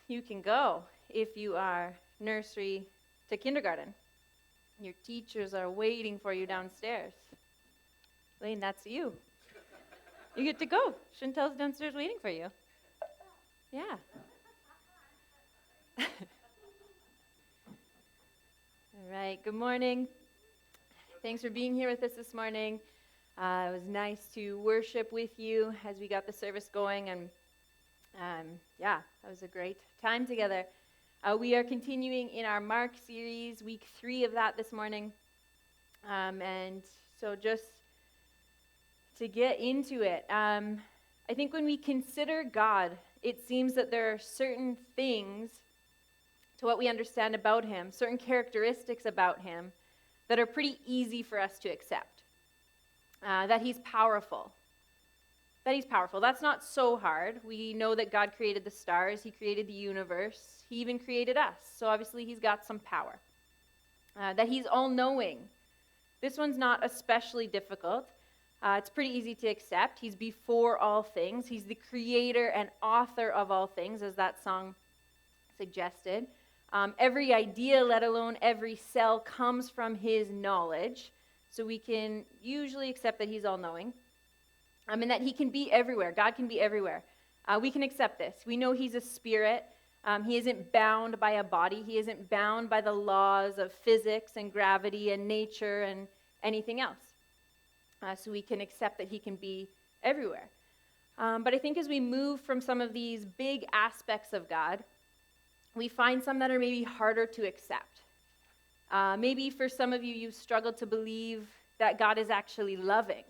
You can go if you are nursery to kindergarten. Your teachers are waiting for you downstairs. Lane, that's you. You get to go. Chantel's downstairs waiting for you. Yeah. All right, good morning. Thanks for being here with us this morning. It was nice to worship with you as we got the service going, and that was a great time together. We are continuing in our Mark series, week 3 of that this morning. And so just to get into it, I think when we consider God, it seems that there are certain things to what we understand about him, certain characteristics about him that are pretty easy for us to accept. That he's powerful. That's not so hard. We know that God created the stars. He created the universe. He even created us. So obviously he's got some power. That he's all-knowing. This one's not especially difficult. It's pretty easy to accept. He's before all things. He's the creator and author of all things, as that song suggested. Every idea, let alone every cell, comes from his knowledge. So we can usually accept that he's all-knowing. And that he can be everywhere. God can be everywhere. We can accept this. We know he's a spirit. He isn't bound by a body. He isn't bound by the laws of physics and gravity and nature and anything else. So we can accept that he can be everywhere. But I think as we move from some of these big aspects of God, we find some that are maybe harder to accept. Maybe for some of you, you've struggled to believe that God is actually loving.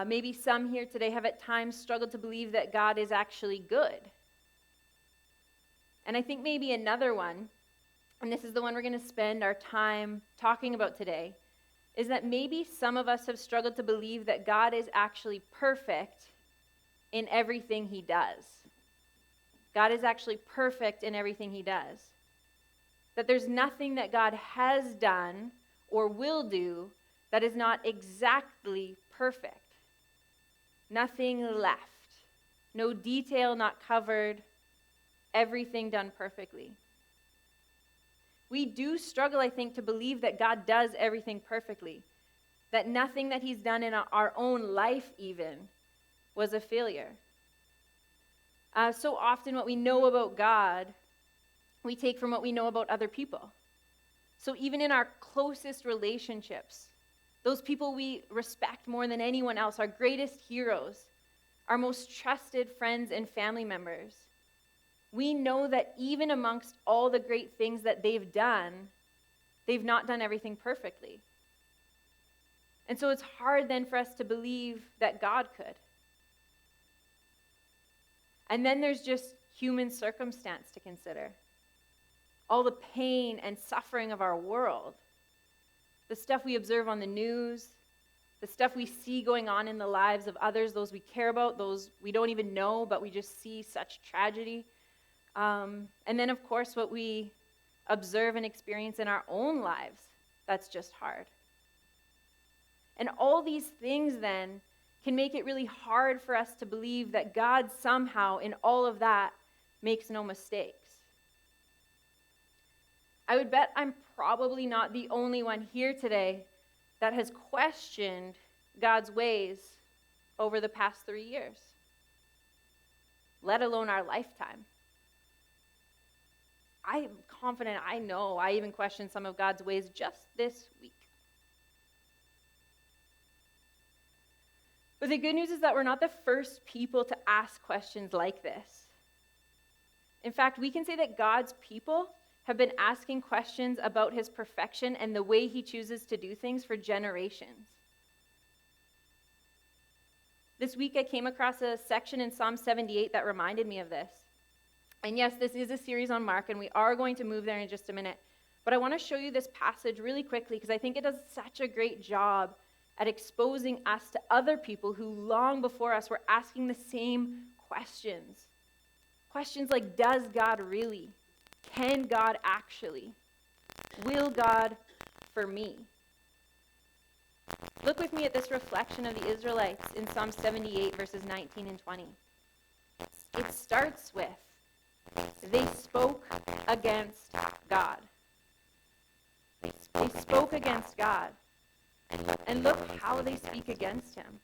Maybe some here today have at times struggled to believe that God is actually good. And I think maybe another one, and this is the one we're going to spend our time talking about today, is that maybe some of us have struggled to believe that God is actually perfect in everything he does. God is actually perfect in everything he does. That there's nothing that God has done or will do that is not exactly perfect. Nothing left. No detail not covered. Everything done perfectly. We do struggle, I think, to believe that God does everything perfectly. That nothing that he's done in our own life even was a failure. So often what we know about God, we take from what we know about other people. So even in our closest relationships, those people we respect more than anyone else, our greatest heroes, our most trusted friends and family members, we know that even amongst all the great things that they've done, they've not done everything perfectly. And so it's hard then for us to believe that God could. And then there's just human circumstance to consider. All the pain and suffering of our world. The stuff we observe on the news, the stuff we see going on in the lives of others, those we care about, those we don't even know, but we just see such tragedy. And then, of course, what we observe and experience in our own lives, that's just hard. And all these things, then, can make it really hard for us to believe that God somehow, in all of that, makes no mistakes. I would bet I'm probably not the only one here today that has questioned God's ways over the past 3 years, let alone our lifetime. I'm confident I know I even questioned some of God's ways just this week. But the good news is that we're not the first people to ask questions like this. In fact, we can say that God's people have been asking questions about his perfection and the way he chooses to do things for generations. This week I came across a section in Psalm 78 that reminded me of this. And yes, this is a series on Mark, and we are going to move there in just a minute. But I want to show you this passage really quickly because I think it does such a great job at exposing us to other people who long before us were asking the same questions. Questions like, does God really? Can God actually? Will God for me? Look with me at this reflection of the Israelites in Psalm 78, verses 19 and 20. It starts with, they spoke against God. They spoke against God. And look how they speak against him.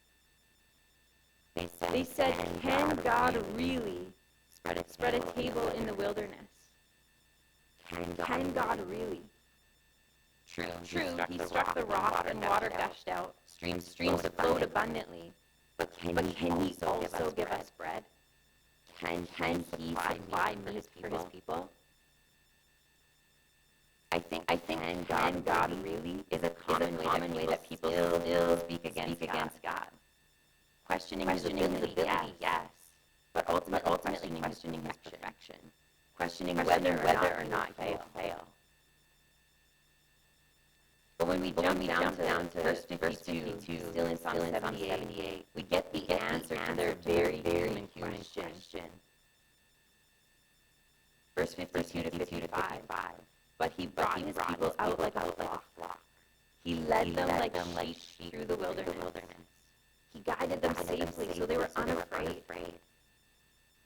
They said, can God really spread a table in the wilderness? Can God really? True, he struck the rock and water gushed out. Streams flowed abundantly. But can he also give us bread? Can he supply meat for his people? I think can God really is a common way that people still speak against God. Questioning his ability, yes. But ultimately questioning his perfection. Questioning whether or not he will fail. But when we jump down to verse 52, still in Psalm 78, we get the answer to their very human question. Verse 52 to 55. But he brought his people out like a flock. He led them like sheep through the wilderness. He guided them safely, so they were unafraid.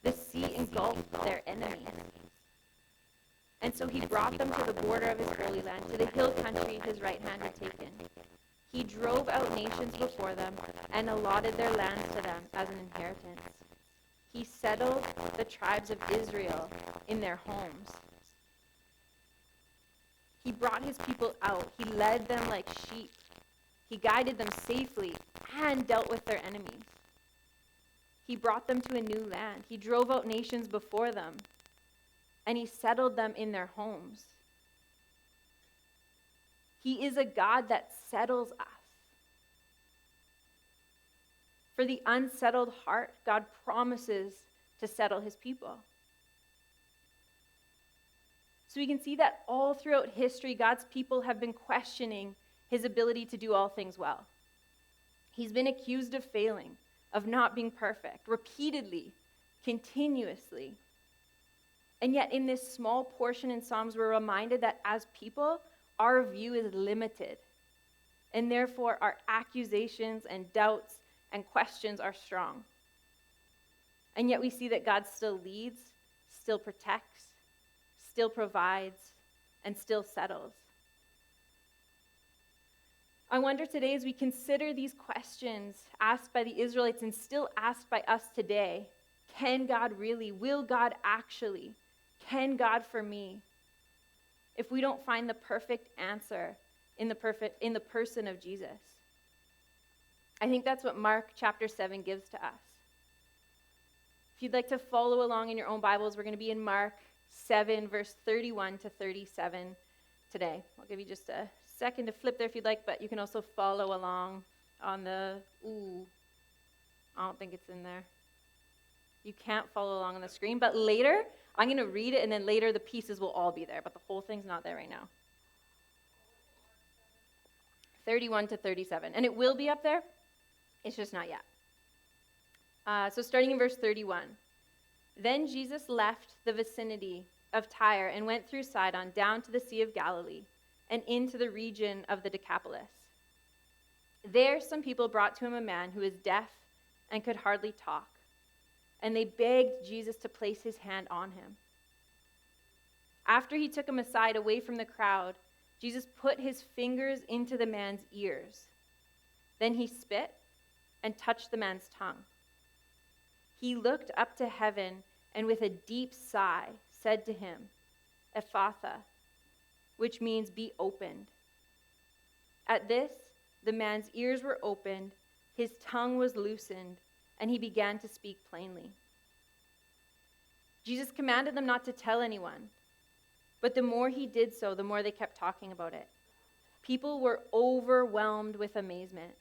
The sea engulfed their enemies. And so he brought them to the border of his holy land, to the hill country his right hand had taken. He drove out nations before them and allotted their lands to them as an inheritance. He settled the tribes of Israel in their homes. He brought his people out. He led them like sheep. He guided them safely and dealt with their enemies. He brought them to a new land. He drove out nations before them, and he settled them in their homes. He is a God that settles us. For the unsettled heart, God promises to settle his people. So we can see that all throughout history, God's people have been questioning his ability to do all things well. He's been accused of failing, of not being perfect, repeatedly, continuously. And yet in this small portion in Psalms, we're reminded that as people, our view is limited. And therefore, our accusations and doubts and questions are strong. And yet we see that God still leads, still protects, still provides, and still settles. I wonder today, as we consider these questions asked by the Israelites and still asked by us today, can God really? Will God actually? Can God for me? If we don't find the perfect answer in the person of Jesus. I think that's what Mark chapter 7 gives to us. If you'd like to follow along in your own Bibles, we're going to be in Mark 7, verse 31 to 37 today. I'll give you just a second to flip there if you'd like, but you can also follow along on the, I don't think it's in there. You can't follow along on the screen, but later, I'm going to read it, and then later the pieces will all be there, but the whole thing's not there right now. 31 to 37, and it will be up there. It's just not yet. So starting in verse 31. Then Jesus left the vicinity of Tyre and went through Sidon down to the Sea of Galilee and into the region of the Decapolis. There some people brought to him a man who was deaf and could hardly talk, and they begged Jesus to place his hand on him. After he took him aside away from the crowd, Jesus put his fingers into the man's ears. Then he spit and touched the man's tongue. He looked up to heaven and with a deep sigh said to him, Ephphatha, which means be opened. At this, the man's ears were opened, his tongue was loosened, and he began to speak plainly. Jesus commanded them not to tell anyone, but the more he did so, the more they kept talking about it. People were overwhelmed with amazement.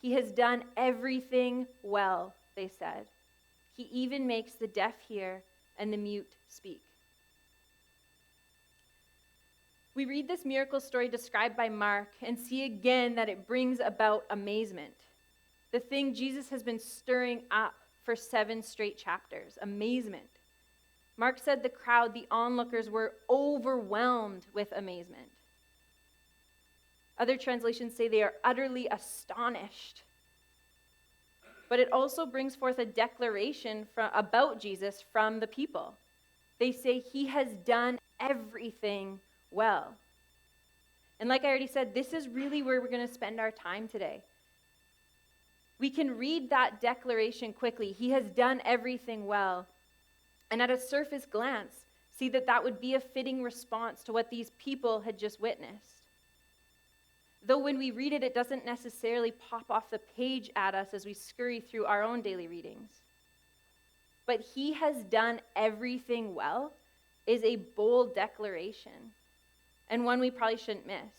He has done everything well, they said. He even makes the deaf hear and the mute speak. We read this miracle story described by Mark and see again that it brings about amazement. The thing Jesus has been stirring up for 7 straight chapters, amazement. Mark said the crowd, the onlookers, were overwhelmed with amazement. Other translations say they are utterly astonished. but it also brings forth a declaration about Jesus from the people. They say he has done everything well. And like I already said, this is really where we're going to spend our time today. We can read that declaration quickly. He has done everything well. And at a surface glance, see that that would be a fitting response to what these people had just witnessed. Though when we read it, it doesn't necessarily pop off the page at us as we scurry through our own daily readings. But he has done everything well is a bold declaration, and one we probably shouldn't miss.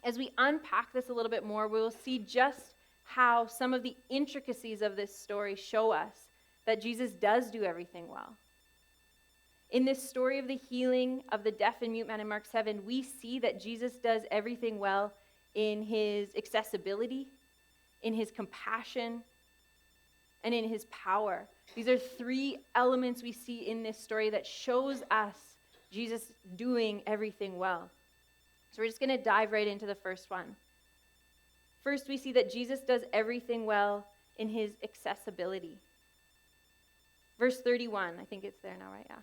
As we unpack this a little bit more, we will see just how some of the intricacies of this story show us that Jesus does do everything well. In this story of the healing of the deaf and mute man in Mark 7, we see that Jesus does everything well in his accessibility, in his compassion, and in his power. These are three elements we see in this story that shows us Jesus doing everything well. So we're just going to dive right into the first one. First, we see that Jesus does everything well in his accessibility. Verse 31, I think it's there now, right? Yeah.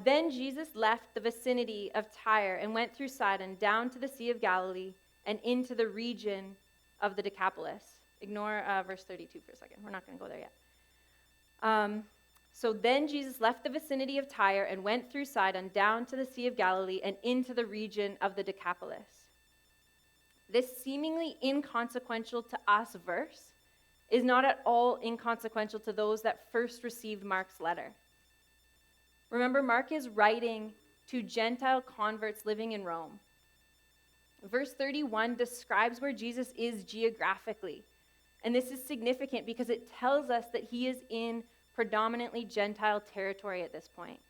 Then Jesus left the vicinity of Tyre and went through Sidon down to the Sea of Galilee and into the region of the Decapolis. Ignore verse 32 for a second. We're not going to go there yet. So then Jesus left the vicinity of Tyre and went through Sidon down to the Sea of Galilee and into the region of the Decapolis. This seemingly inconsequential to us verse is not at all inconsequential to those that first received Mark's letter. Remember, Mark is writing to Gentile converts living in Rome. Verse 31 describes where Jesus is geographically. And this is significant because it tells us that he is in predominantly Gentile territory at this point.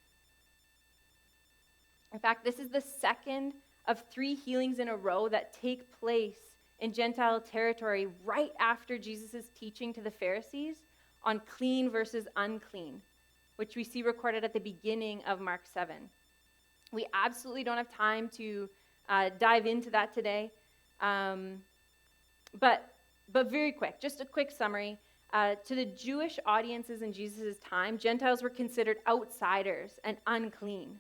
In fact, this is the second of 3 healings in a row that take place in Gentile territory right after Jesus' teaching to the Pharisees on clean versus unclean, which we see recorded at the beginning of Mark 7. We absolutely don't have time to dive into that today, but very quick, just a quick summary. To the Jewish audiences in Jesus' time, Gentiles were considered outsiders and unclean.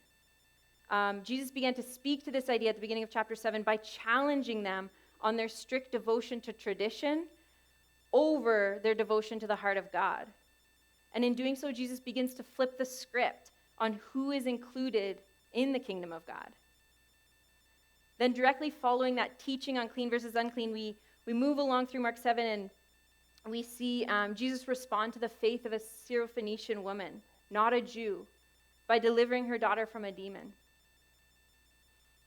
Jesus began to speak to this idea at the beginning of chapter 7 by challenging them on their strict devotion to tradition over their devotion to the heart of God. And in doing so, Jesus begins to flip the script on who is included in the kingdom of God. Then directly following that teaching on clean versus unclean, we move along through Mark 7 and we see Jesus respond to the faith of a Syrophoenician woman, not a Jew, by delivering her daughter from a demon.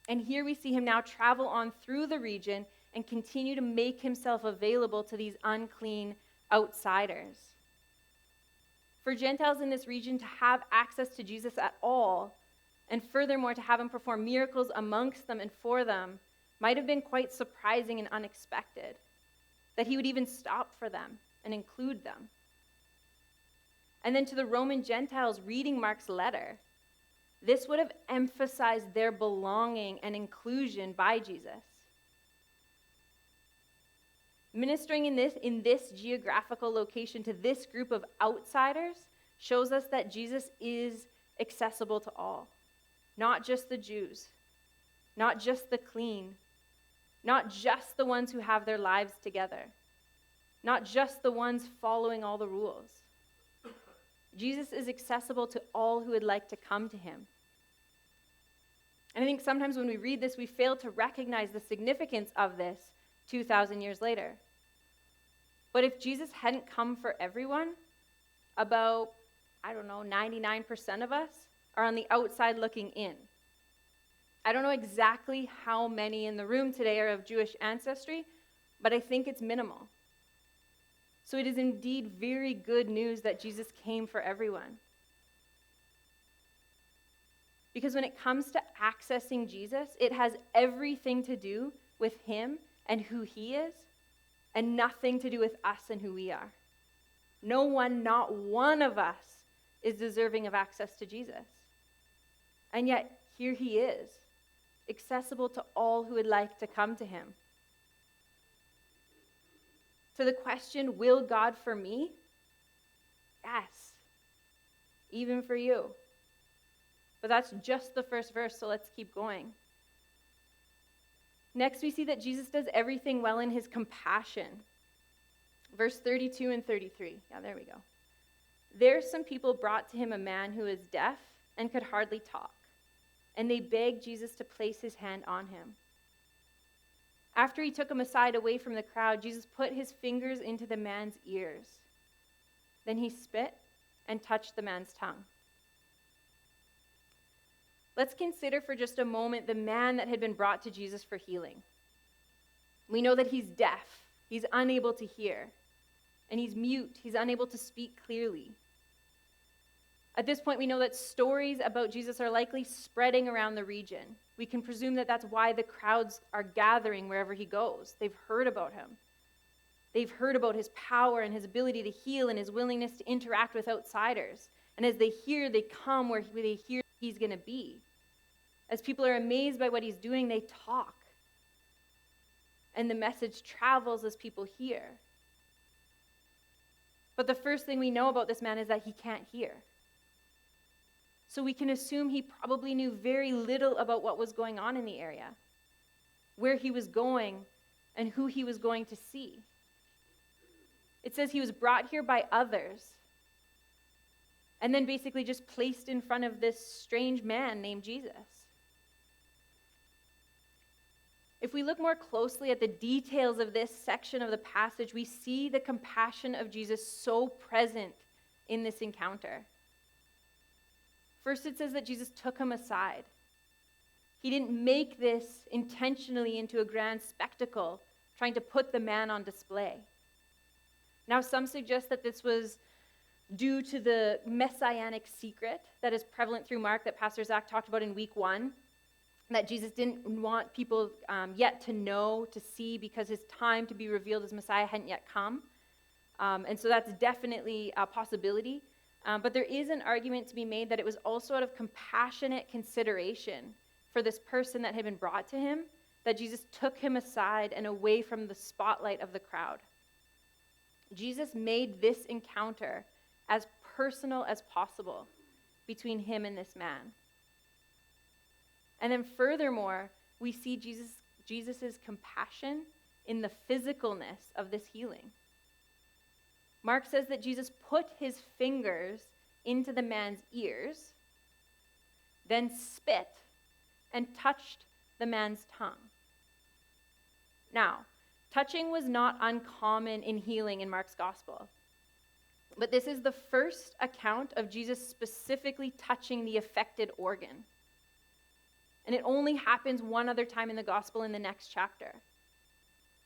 And here we see him now travel on through the region and continue to make himself available to these unclean outsiders. For Gentiles in this region to have access to Jesus at all, and furthermore to have him perform miracles amongst them and for them, might have been quite surprising and unexpected, that he would even stop for them and include them. And then to the Roman Gentiles reading Mark's letter, this would have emphasized their belonging and inclusion by Jesus. Ministering in this geographical location to this group of outsiders shows us that Jesus is accessible to all, not just the Jews, not just the clean, not just the ones who have their lives together, not just the ones following all the rules. Jesus is accessible to all who would like to come to him. And I think sometimes when we read this, we fail to recognize the significance of this 2,000 years later. But if Jesus hadn't come for everyone, about, 99% of us are on the outside looking in. I don't know exactly how many in the room today are of Jewish ancestry, but I think it's minimal. So it is indeed very good news that Jesus came for everyone. Because when it comes to accessing Jesus, it has everything to do with him and who he is, and nothing to do with us and who we are. No one, not one of us, is deserving of access to Jesus. And yet, here he is, accessible to all who would like to come to him. To the question, will God for me? Yes, even for you. But that's just the first verse, so let's keep going. Next, we see that Jesus does everything well in his compassion. Verse 32 and 33. Yeah, there we go. There some people brought to him a man who was deaf and could hardly talk, and they begged Jesus to place his hand on him. After he took him aside away from the crowd, Jesus put his fingers into the man's ears. Then he spit and touched the man's tongue. Let's consider for just a moment the man that had been brought to Jesus for healing. We know that he's deaf, he's unable to hear, and he's mute, he's unable to speak clearly. At this point, we know that stories about Jesus are likely spreading around the region. We can presume that that's why the crowds are gathering wherever he goes. They've heard about him. They've heard about his power and his ability to heal and his willingness to interact with outsiders. And as they hear, they come where they hear he's going to be. As people are amazed by what he's doing, they talk. And the message travels as people hear. But the first thing we know about this man is that he can't hear. So we can assume he probably knew very little about what was going on in the area, where he was going, and who he was going to see. It says he was brought here by others, and then basically just placed in front of this strange man named Jesus. If we look more closely at the details of this section of the passage, we see the compassion of Jesus so present in this encounter. First, it says that Jesus took him aside. He didn't make this intentionally into a grand spectacle, trying to put the man on display. Now, some suggest that this was due to the messianic secret that is prevalent through Mark that Pastor Zach talked about in week 1, that Jesus didn't want people yet to know, to see, because his time to be revealed as Messiah hadn't yet come. And so that's definitely a possibility. But there is an argument to be made that it was also out of compassionate consideration for this person that had been brought to him, that Jesus took him aside and away from the spotlight of the crowd. Jesus made this encounter as personal as possible between him and this man. And then furthermore, we see Jesus's compassion in the physicalness of this healing. Mark says that Jesus put his fingers into the man's ears, then spit and touched the man's tongue. Now, touching was not uncommon in healing in Mark's gospel. But this is the first account of Jesus specifically touching the affected organ. And it only happens one other time in the gospel in the next chapter.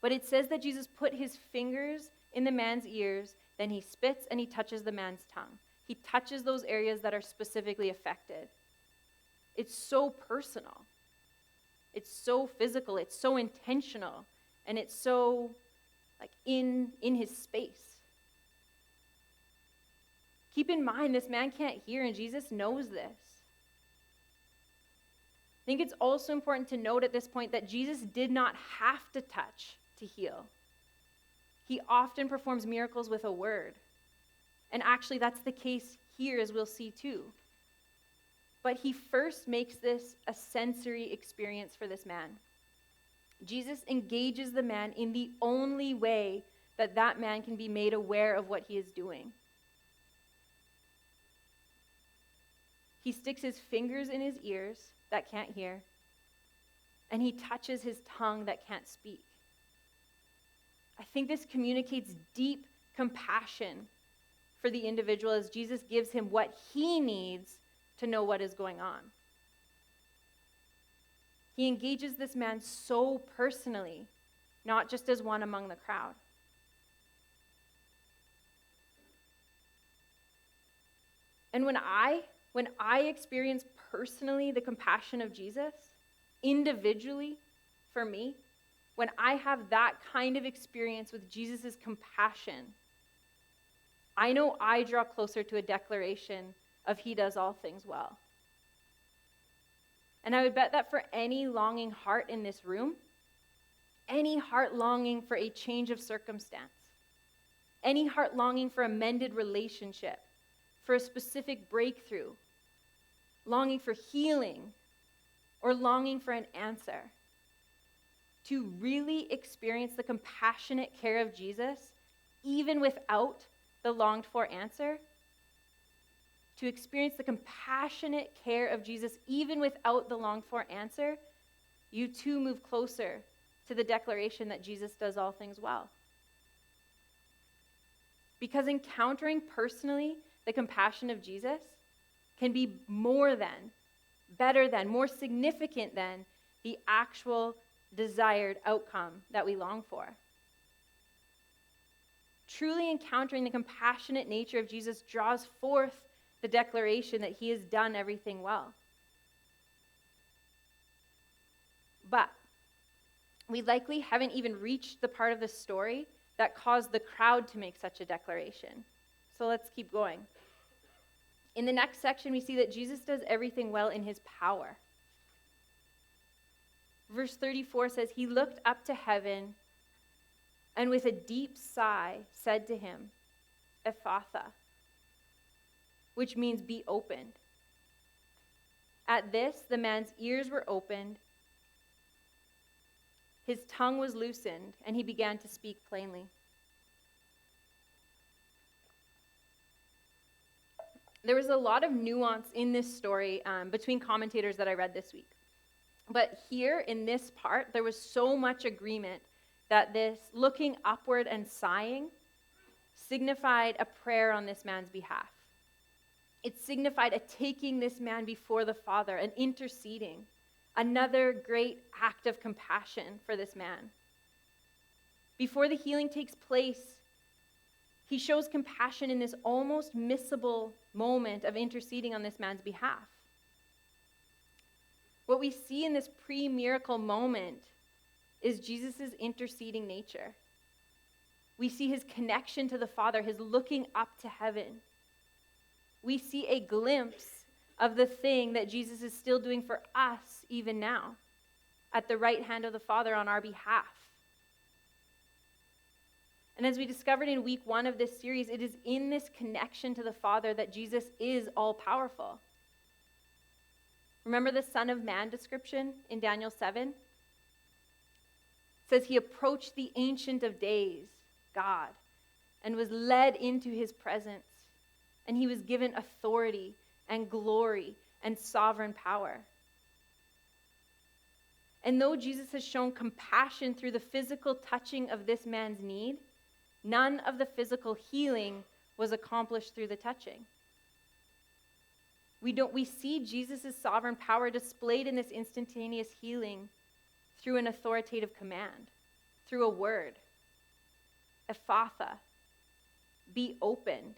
But it says that Jesus put his fingers in the man's ears, then he spits and he touches the man's tongue. He touches those areas that are specifically affected. It's so personal. It's so physical. It's so intentional. And it's so in his space. Keep in mind, this man can't hear, and Jesus knows this. I think it's also important to note at this point that Jesus did not have to touch to heal. He often performs miracles with a word. And actually, that's the case here, as we'll see too. But he first makes this a sensory experience for this man. Jesus engages the man in the only way that that man can be made aware of what he is doing. He sticks his fingers in his ears that can't hear, and he touches his tongue that can't speak. I think this communicates deep compassion for the individual as Jesus gives him what he needs to know what is going on. He engages this man so personally, not just as one among the crowd. And when I experience personally the compassion of Jesus, individually, for me, when I have that kind of experience with Jesus' compassion, I know I draw closer to a declaration of he does all things well. And I would bet that for any longing heart in this room, any heart longing for a change of circumstance, Any heart longing for a mended relationship, for a specific breakthrough, longing for healing, or longing for an answer. To really experience the compassionate care of Jesus, even without the longed for answer, to experience the compassionate care of Jesus, even without the longed for answer, you too move closer to the declaration that Jesus does all things well. Because encountering personally the compassion of Jesus can be more than, better than, more significant than the actual desired outcome that we long for. Truly encountering the compassionate nature of Jesus draws forth the declaration that he has done everything well. But we likely haven't even reached the part of the story that caused the crowd to make such a declaration. So let's keep going. In the next section, we see that Jesus does everything well in his power. Verse 34 says, he looked up to heaven and with a deep sigh said to him, Ephphatha, which means be opened. At this, the man's ears were opened, his tongue was loosened, and he began to speak plainly. There was a lot of nuance in this story between commentators that I read this week. But here in this part, there was so much agreement that this looking upward and sighing signified a prayer on this man's behalf. It signified a taking this man before the Father, an interceding, another great act of compassion for this man. Before the healing takes place, he shows compassion in this almost missable moment of interceding on this man's behalf. What we see in this pre-miracle moment is Jesus' interceding nature. We see his connection to the Father, his looking up to heaven. We see a glimpse of the thing that Jesus is still doing for us even now, at the right hand of the Father on our behalf. And as we discovered in week 1 of this series, it is in this connection to the Father that Jesus is all-powerful. Remember the Son of Man description in Daniel 7? It says he approached the Ancient of Days, God, and was led into his presence, and he was given authority and glory and sovereign power. And though Jesus has shown compassion through the physical touching of this man's need, none of the physical healing was accomplished through the touching. We see Jesus' sovereign power displayed in this instantaneous healing through an authoritative command, through a word. Ephphatha, be opened.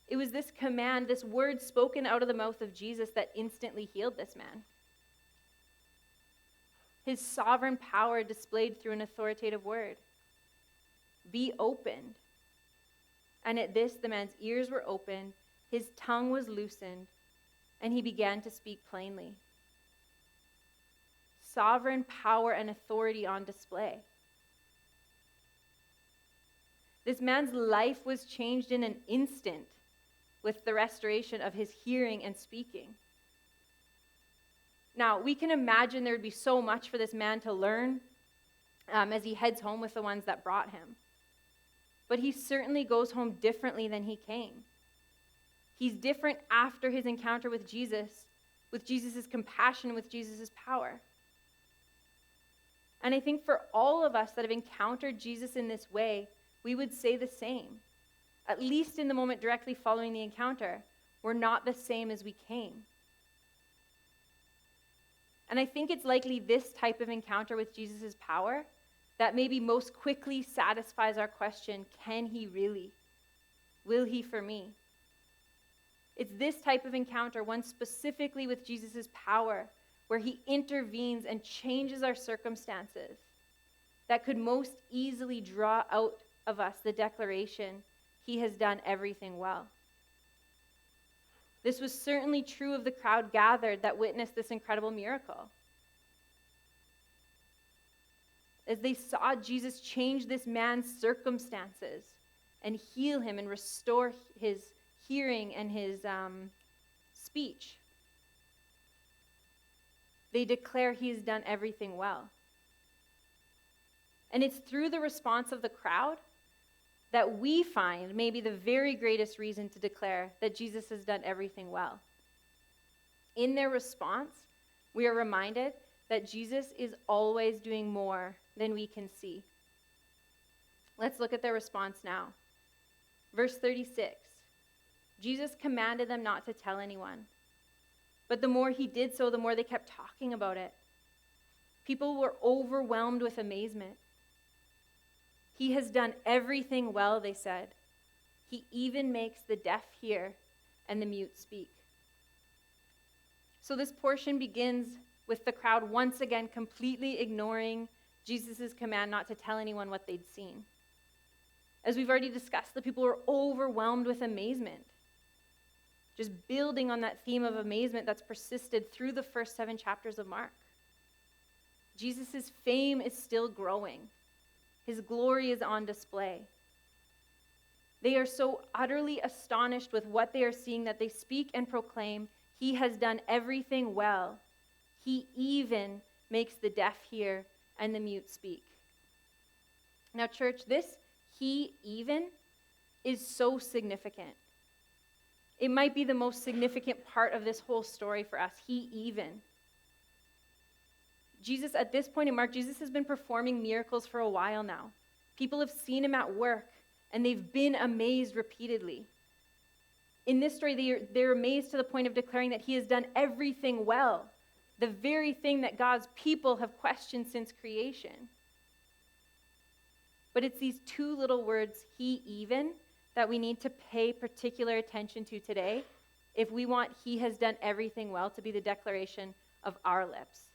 It was this command, this word spoken out of the mouth of Jesus that instantly healed this man. His sovereign power displayed through an authoritative word. Be opened. And at this, the man's ears were opened, his tongue was loosened, and he began to speak plainly. Sovereign power and authority on display. This man's life was changed in an instant with the restoration of his hearing and speaking. Now, we can imagine there would be so much for this man to learn as he heads home with the ones that brought him. But he certainly goes home differently than he came. He's different after his encounter with Jesus' compassion, with Jesus' power. And I think for all of us that have encountered Jesus in this way, we would say the same. At least in the moment directly following the encounter, we're not the same as we came. And I think it's likely this type of encounter with Jesus' power that maybe most quickly satisfies our question, can he really? Will he for me? It's this type of encounter, one specifically with Jesus' power, where he intervenes and changes our circumstances, that could most easily draw out of us the declaration, he has done everything well. This was certainly true of the crowd gathered that witnessed this incredible miracle. As they saw Jesus change this man's circumstances, and heal him and restore his hearing and his speech. They declare he's done everything well. And it's through the response of the crowd that we find maybe the very greatest reason to declare that Jesus has done everything well. In their response, we are reminded that Jesus is always doing more than we can see. Let's look at their response now. Verse 36. Jesus commanded them not to tell anyone. But the more he did so, the more they kept talking about it. People were overwhelmed with amazement. He has done everything well, they said. He even makes the deaf hear and the mute speak. So this portion begins with the crowd once again completely ignoring Jesus' command not to tell anyone what they'd seen. As we've already discussed, the people were overwhelmed with amazement. Just building on that theme of amazement that's persisted through the first 7 chapters of Mark. Jesus' fame is still growing. His glory is on display. They are so utterly astonished with what they are seeing that they speak and proclaim, "He has done everything well. He even makes the deaf hear and the mute speak." Now, church, this "he even" is so significant. It might be the most significant part of this whole story for us. He even. Jesus, at this point in Mark, Jesus has been performing miracles for a while now. People have seen him at work, and they've been amazed repeatedly. In this story, they're amazed to the point of declaring that he has done everything well, the very thing that God's people have questioned since creation. But it's these 2 little words, "he even," that we need to pay particular attention to today if we want "he has done everything well" to be the declaration of our lips.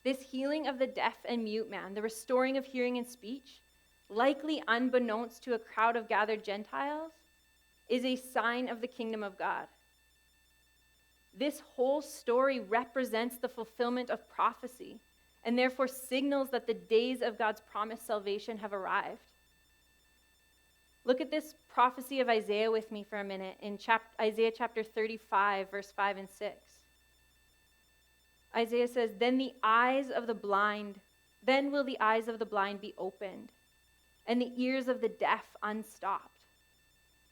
This healing of the deaf and mute man, the restoring of hearing and speech, likely unbeknownst to a crowd of gathered Gentiles, is a sign of the kingdom of God. This whole story represents the fulfillment of prophecy and therefore signals that the days of God's promised salvation have arrived. Look at this prophecy of Isaiah with me for a minute in Isaiah chapter 35, verse 5 and 6. Isaiah says, then will the eyes of the blind be opened, and the ears of the deaf unstopped.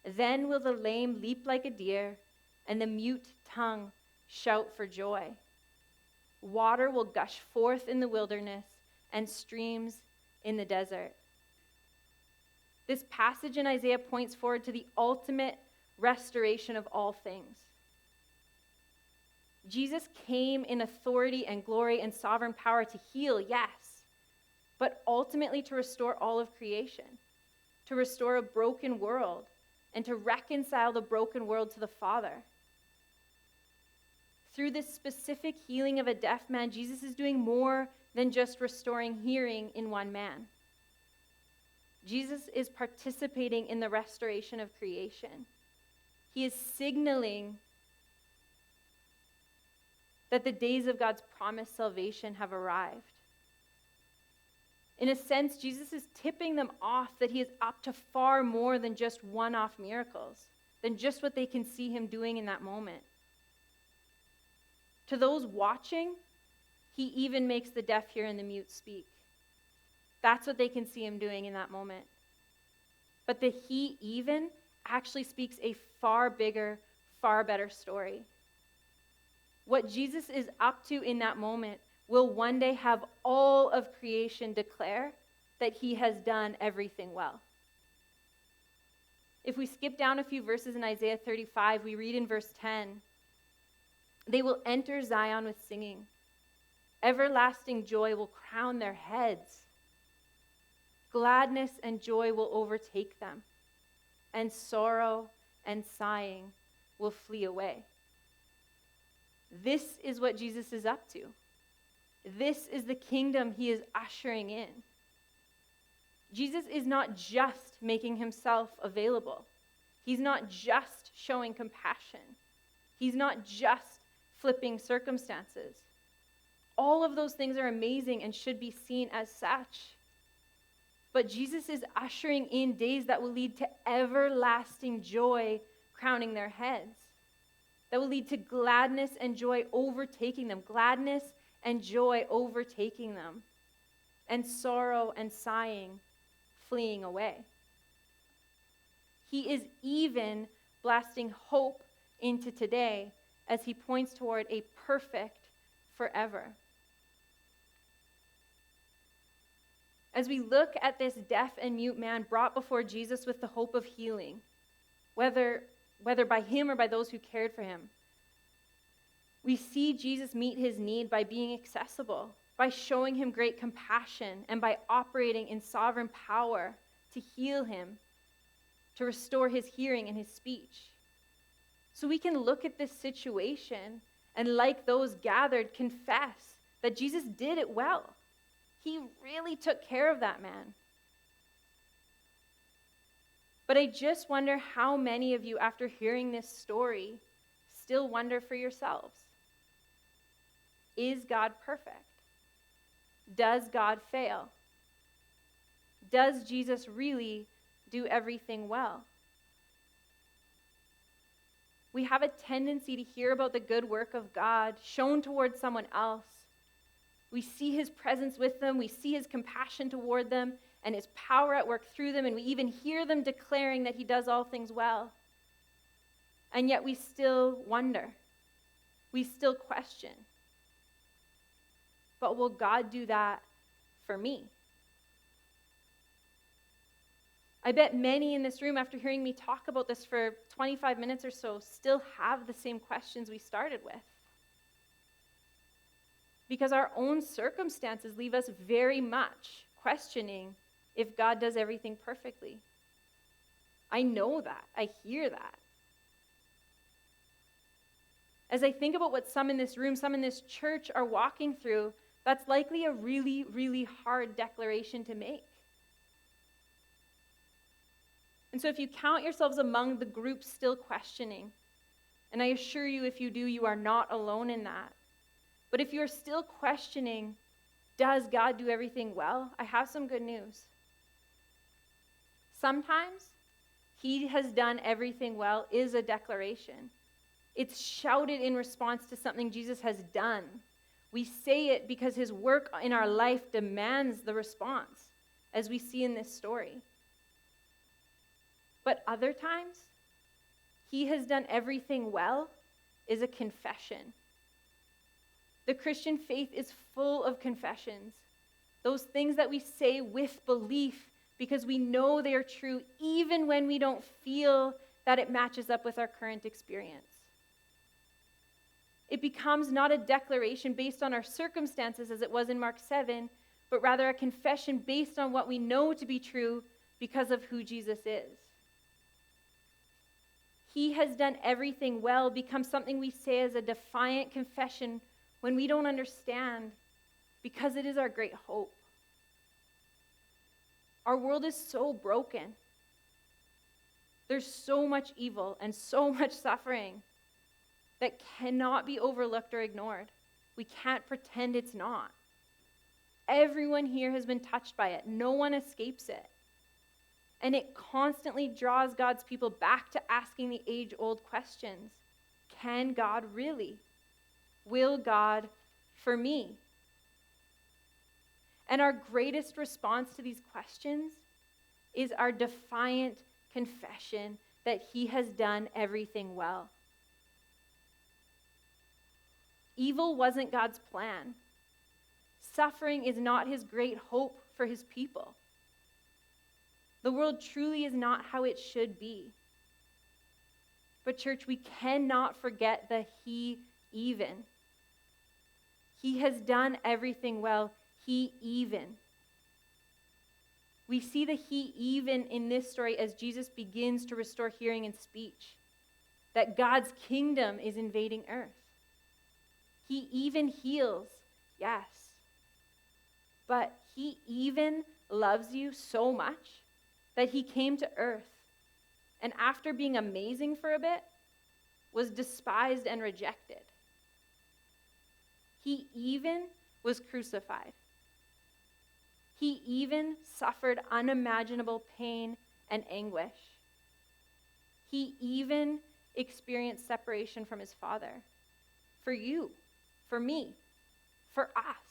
Then will the lame leap like a deer, and the mute tongue shout for joy. Water will gush forth in the wilderness, and streams in the desert. This passage in Isaiah points forward to the ultimate restoration of all things. Jesus came in authority and glory and sovereign power to heal, yes, but ultimately to restore all of creation, to restore a broken world, and to reconcile the broken world to the Father. Through this specific healing of a deaf man, Jesus is doing more than just restoring hearing in one man. Jesus is participating in the restoration of creation. He is signaling that the days of God's promised salvation have arrived. In a sense, Jesus is tipping them off that he is up to far more than just one-off miracles, than just what they can see him doing in that moment. To those watching, he even makes the deaf hear and the mute speak. That's what they can see him doing in that moment. But the he even actually speaks a far bigger, far better story. What Jesus is up to in that moment will one day have all of creation declare that he has done everything well. If we skip down a few verses in Isaiah 35, we read in verse 10, they will enter Zion with singing. Everlasting joy will crown their heads. Gladness and joy will overtake them, and sorrow and sighing will flee away. This is what Jesus is up to. This is the kingdom he is ushering in. Jesus is not just making himself available. He's not just showing compassion. He's not just flipping circumstances. All of those things are amazing and should be seen as such. But Jesus is ushering in days that will lead to everlasting joy crowning their heads, that will lead to gladness and joy overtaking them, gladness and joy overtaking them, and sorrow and sighing fleeing away. He is even blasting hope into today as he points toward a perfect forever. As we look at this deaf and mute man brought before Jesus with the hope of healing, whether by him or by those who cared for him, we see Jesus meet his need by being accessible, by showing him great compassion, and by operating in sovereign power to heal him, to restore his hearing and his speech. So we can look at this situation and, like those gathered, confess that Jesus did it well. He really took care of that man. But I just wonder how many of you, after hearing this story, still wonder for yourselves. Is God perfect? Does God fail? Does Jesus really do everything well? We have a tendency to hear about the good work of God shown towards someone else. We see his presence with them, we see his compassion toward them, and his power at work through them, and we even hear them declaring that he does all things well. And yet we still wonder. We still question. But will God do that for me? I bet many in this room, after hearing me talk about this for 25 minutes or so, still have the same questions we started with. Because our own circumstances leave us very much questioning if God does everything perfectly. I know that. I hear that. As I think about what some in this room, some in this church are walking through, that's likely a really, really hard declaration to make. And so if you count yourselves among the group still questioning, and I assure you if you do, you are not alone in that. But if you're still questioning, does God do everything well? I have some good news. Sometimes he has done everything well is a declaration. It's shouted in response to something Jesus has done. We say it because his work in our life demands the response, as we see in this story. But other times, he has done everything well is a confession. The Christian faith is full of confessions. Those things that we say with belief because we know they are true even when we don't feel that it matches up with our current experience. It becomes not a declaration based on our circumstances as it was in Mark 7, but rather a confession based on what we know to be true because of who Jesus is. He has done everything well becomes something we say as a defiant confession when we don't understand, because it is our great hope. Our world is so broken. There's so much evil and so much suffering that cannot be overlooked or ignored. We can't pretend it's not. Everyone here has been touched by it. No one escapes it. And it constantly draws God's people back to asking the age-old questions. Can God really? Will God for me? And our greatest response to these questions is our defiant confession that he has done everything well. Evil wasn't God's plan. Suffering is not his great hope for his people. The world truly is not how it should be. But church, we cannot forget the he even. He has done everything well. He even. We see the he even in this story as Jesus begins to restore hearing and speech. That God's kingdom is invading earth. He even heals, yes. But he even loves you so much that he came to earth, and after being amazing for a bit, was despised and rejected. He even was crucified. He even suffered unimaginable pain and anguish. He even experienced separation from his Father. For you, for me, for us.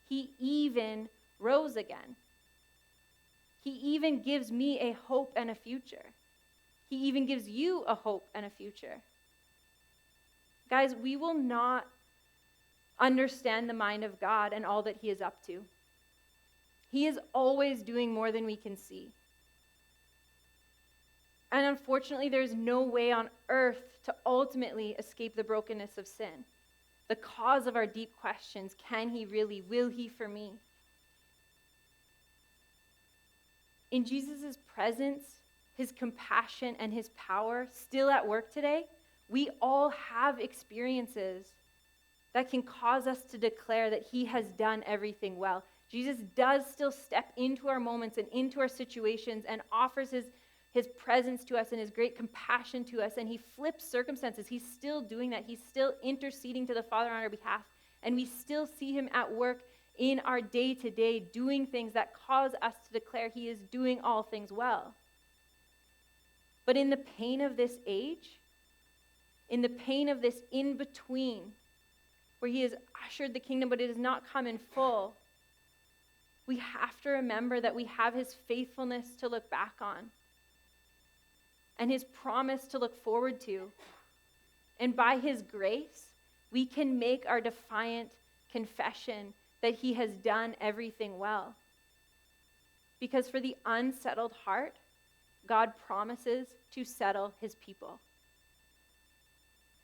He even rose again. He even gives me a hope and a future. He even gives you a hope and a future. Guys, we will not understand the mind of God and all that he is up to. He is always doing more than we can see. And unfortunately, there's no way on earth to ultimately escape the brokenness of sin. The cause of our deep questions, can he really, will he for me? In Jesus' presence, his compassion, and his power still at work today, we all have experiences that can cause us to declare that he has done everything well. Jesus does still step into our moments and into our situations and offers his presence to us and his great compassion to us, and he flips circumstances. He's still doing that. He's still interceding to the Father on our behalf, and we still see him at work in our day-to-day, doing things that cause us to declare he is doing all things well. But in the pain of this age, in the pain of this in-between, where he has ushered the kingdom, but it has not come in full, we have to remember that we have his faithfulness to look back on and his promise to look forward to. And by his grace, we can make our defiant confession that he has done everything well. Because for the unsettled heart, God promises to settle his people.